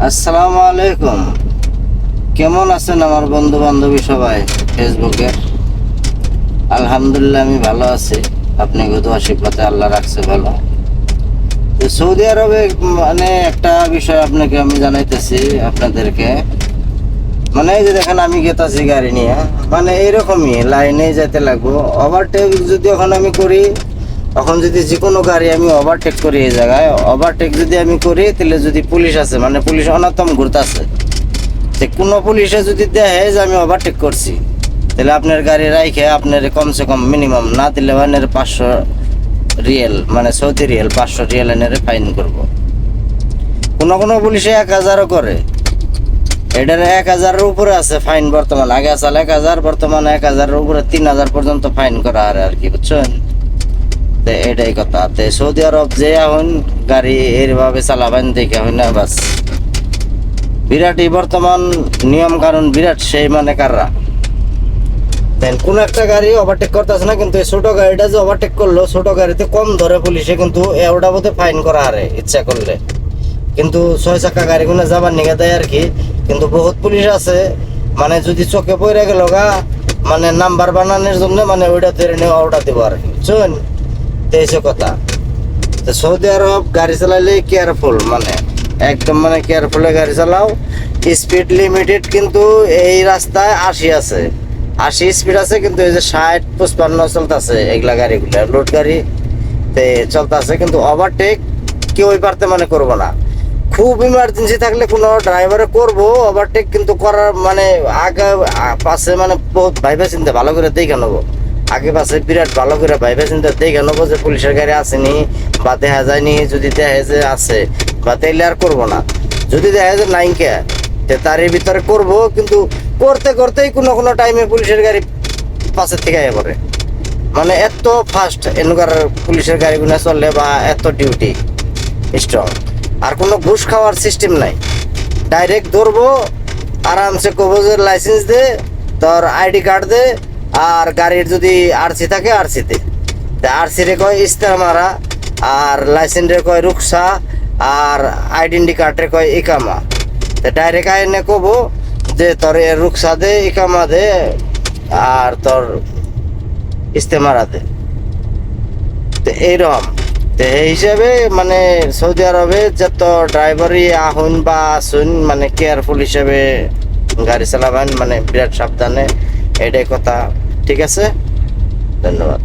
আসসালামু আলাইকুম। কেমন আছেন আমার বন্ধু বান্ধবী সবাই ফেসবুকে? আলহামদুলিল্লাহ আমি ভালো আছি। আপনি গত আশীর্বাদে আল্লাহ রাখছে ভালো। তো সৌদি আরবে মানে একটা বিষয় আপনাকে আমি জানাইতেছি আপনাদেরকে। মানে এই যে দেখেন আমি গেতাছি গাড়ি নিয়ে, মানে এরকমই লাইনে যেতে লাগবো। ওভারটেক যদি এখন আমি করি, এখন যদি যে কোনো গাড়ি আমি ওভারটেক করি, এই জায়গায় ওভারটেক যদি আমি করি, তাহলে যদি পুলিশ আছে, মানে পুলিশ অন্যতম ঘুরতেছে, যে কোনো পুলিশে যদি দেখে যে আমি ওভারটেক করছি, তাহলে আপনার গাড়ি রাইখে আপনার কমসে কম মিনিমাম না দিলে মানে 500 রিয়েল, মানে সৌদি রিয়েল 500 রিয়েল এনে ফাইন করব। কোনো কোনো পুলিশে 1000ও করে। এটার 1000-এর উপরে আছে ফাইন বর্তমান। আগে আসলে 1000, বর্তমানে 1000-এর উপরে 3000 পর্যন্ত ফাইন করা আর কি, বুঝছেন? তো এটাই কথা। তো সৌদি আরব যে এখন গাড়ি এইভাবে চালাবেন দেখে হয় না, বাস বিরাটই বর্তমান নিয়ম কানুন বিরাট সেই মানে কাররা। দেন কোন একটা গাড়ি ওভারটেক করতেছে না, কিন্তু এই ছোট গাড়িটা যে ওভারটেক করলো, ছোট গাড়িতে কম ধরে পুলিশে, কিন্তু ওটা বোধ ফাইন করা আরে ইচ্ছা করলে। কিন্তু 6 চাকা গাড়িগুলো যাবার নিগে দেয় আর কি। কিন্তু বহুত পুলিশ আছে, মানে যদি চোখে পড়ে গেল গা, মানে নাম্বার বানানোর জন্য মানে ওইটা ধরে নিয়ে ওটা দেবো আর কি, বুঝছেন? তো এইসব কথা। তো সৌদি আরব গাড়ি চালাইলে কেয়ারফুল, মানে একদম মানে কেয়ারফুলে গাড়ি চালাও। স্পিড লিমিটেড কিন্তু এই রাস্তায় 80 আছে, 80 স্পিড আছে, কিন্তু এই যে 60-55 চলতেছে এগুলা গাড়িগুলো, লোড গাড়ি চলতেছে। কিন্তু ওভারটেক কেউই পারতে মানে করবো না। খুব ইমার্জেন্সি থাকলে কোনো ড্রাইভারে করবো ওভারটেক, কিন্তু করার মানে আগে পাশে মানে বহুত ভাইবে চিন্তা ভালো করে দেখে নেবো। আগে পাশে বিরাট ভালো করে ভাইবে চিন্তা দেখে নেবো যে পুলিশের গাড়ি আসেনি বা দেখা যায়নি। যদি দেখা যে আছে বা তাইলে আর করবো না। যদি দেখা যায় নাইকে, তারই ভিতরে করবো, কিন্তু করতে করতেই কোনো কোনো টাইমে পুলিশের গাড়ি পাশের থেকে আয় পড়ে। মানে এত ফাস্ট এনকার পুলিশের গাড়িগুলো চলে, বা এত ডিউটি স্ট্রং। আর কোনো ঘুষ খাওয়ার সিস্টেম নাই। ডাইরেক্ট ধরবো, আরামসে কবো যে লাইসেন্স দে, তোর আইডি কার্ড দে, আর গাড়ির যদি আরসি থাকে আরসিতে, আরসি রে কয় ইস্তামারা, আর লাইসেন্সে কয় রুকসা, আর আইডেন্টি কার্ডে কয় ইকামা। তো ডাইরেক্ট আইনে কবো যে তোর রুকসা দে, ইকামা দে, আর তোর ইস্তেমারা দে। তো এইরকম। তো এই হিসাবে মানে সৌদি আরবে যত ড্রাইভারই আহুন বা আসুন, মানে কেয়ারফুল হিসেবে গাড়ি চালাবেন, মানে বিরাট সাবধানে। এটাই কথা। ঠিক আছে, ধন্যবাদ।